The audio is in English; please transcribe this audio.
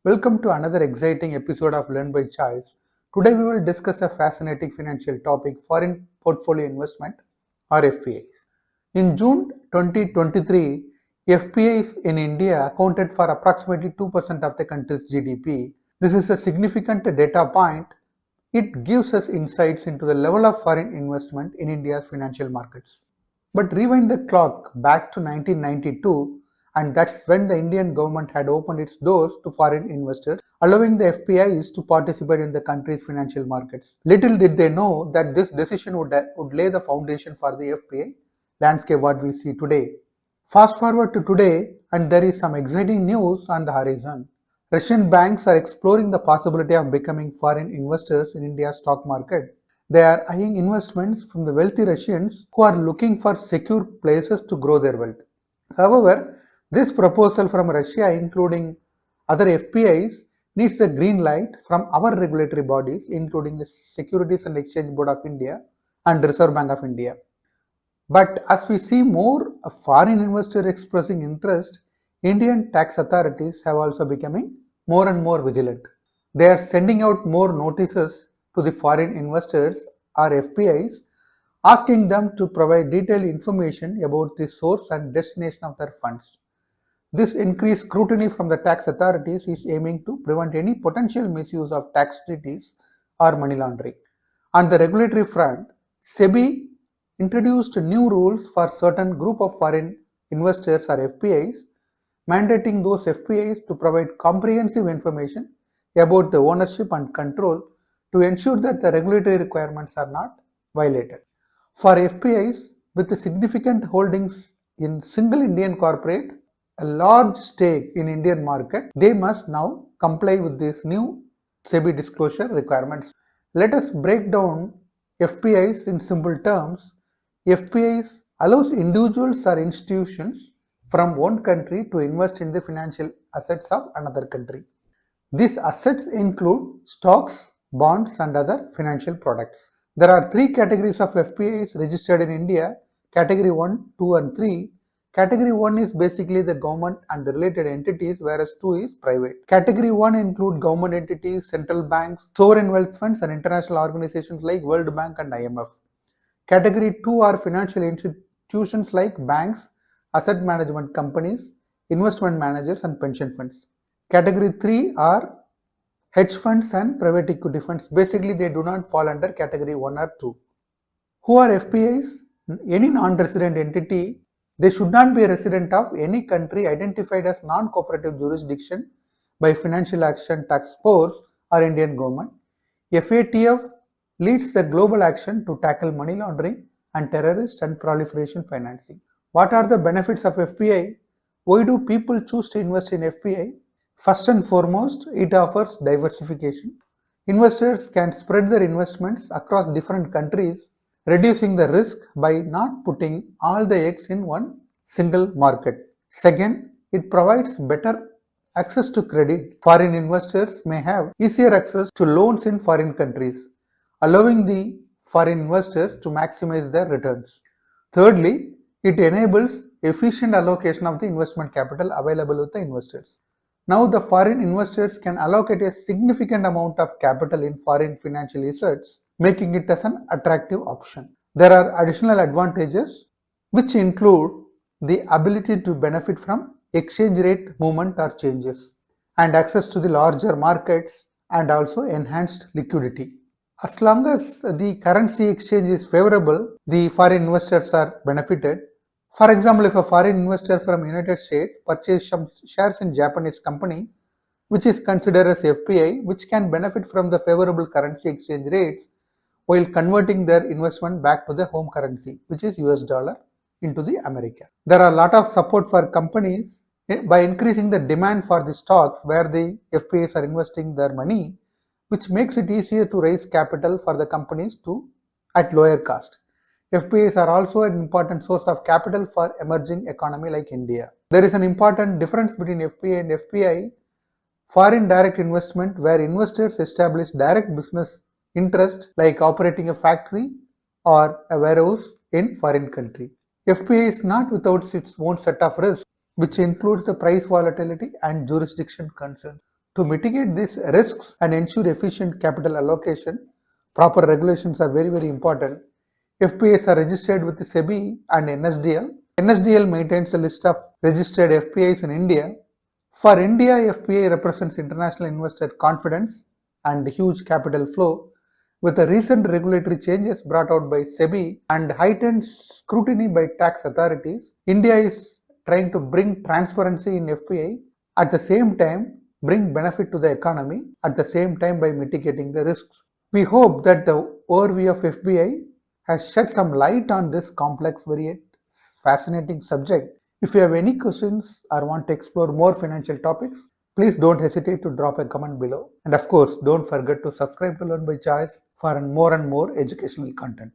Welcome to another exciting episode of Learn by Choice. Today we will discuss a fascinating financial topic, foreign portfolio investment or FPIs. In June 2023, FPIs in India accounted for approximately 2% of the country's GDP. This is a significant data point. It gives us insights into the level of foreign investment in India's financial markets. But rewind the clock back to 1992, and that's when the Indian government had opened its doors to foreign investors, allowing the FPIs to participate in the country's financial markets. Little did they know that this decision would lay the foundation for the FPI landscape what we see today. Fast forward to today, and there is some exciting news on the horizon. Russian banks are exploring the possibility of becoming foreign investors in India's stock market. They are eyeing investments from the wealthy Russians who are looking for secure places to grow their wealth. However, this proposal from Russia, including other FPIs, needs a green light from our regulatory bodies, including the Securities and Exchange Board of India and Reserve Bank of India. But as we see more foreign investors expressing interest, Indian tax authorities have also becoming more and more vigilant. They are sending out more notices to the foreign investors or FPIs, asking them to provide detailed information about the source and destination of their funds. This increased scrutiny from the tax authorities is aiming to prevent any potential misuse of tax treaties or money laundering. On the regulatory front, SEBI introduced new rules for certain group of foreign investors or FPIs, mandating those FPIs to provide comprehensive information about the ownership and control to ensure that the regulatory requirements are not violated. For FPIs with significant holdings in single Indian corporate, a large stake in Indian market, they must now comply with these new SEBI disclosure requirements. Let us break down FPIs in simple terms. FPIs allows individuals or institutions from one country to invest in the financial assets of another country. These assets include stocks, bonds, and other financial products. There are three categories of FPIs registered in India: Category 1, 2, and 3. Category 1 is basically the government and related entities, whereas 2 is private. Category 1 include government entities, central banks, sovereign wealth funds, and international organizations like World Bank and IMF. Category 2 are financial institutions like banks, asset management companies, investment managers, and pension funds. Category 3 are hedge funds and private equity funds. Basically, they do not fall under category 1 or 2. Who are FPIs? Any non-resident entity. They should not be a resident of any country identified as non-cooperative jurisdiction by Financial Action Task Force or Indian government. FATF leads the global action to tackle money laundering and terrorist and proliferation financing. What are the benefits of FPI? Why do people choose to invest in FPI? First and foremost, it offers diversification. Investors can spread their investments across different countries, reducing the risk by not putting all the eggs in one single market. Second, it provides better access to credit. Foreign investors may have easier access to loans in foreign countries, allowing the foreign investors to maximize their returns. Thirdly, it enables efficient allocation of the investment capital available with the investors. Now the foreign investors can allocate a significant amount of capital in foreign financial assets, making it as an attractive option. There are additional advantages which include the ability to benefit from exchange rate movement or changes and access to the larger markets and also enhanced liquidity. As long as the currency exchange is favorable, the foreign investors are benefited. For example, if a foreign investor from United States purchases some shares in Japanese company, which is considered as FPI, which can benefit from the favorable currency exchange rates while converting their investment back to the home currency, which is US dollar, into the America. There are a lot of support for companies by increasing the demand for the stocks where the FPIs are investing their money, which makes it easier to raise capital for the companies at lower cost. FPIs are also an important source of capital for emerging economy like India. There is an important difference between FPI and FPI. Foreign direct investment, where investors establish direct business interest like operating a factory or a warehouse in foreign country. FPI is not without its own set of risks, which includes the price volatility and jurisdiction concerns. To mitigate these risks and ensure efficient capital allocation, proper regulations are very important. FPIs are registered with the SEBI and NSDL. NSDL maintains a list of registered FPIs in India. For India, FPI represents international investor confidence and huge capital flow. With the recent regulatory changes brought out by SEBI and heightened scrutiny by tax authorities, India is trying to bring transparency in FPI, at the same time bring benefit to the economy, at the same time by mitigating the risks. We hope that the overview of FPI has shed some light on this complex, very fascinating subject. If you have any questions or want to explore more financial topics, please don't hesitate to drop a comment below. And of course, don't forget to subscribe to Learn by Choice for more and more educational content.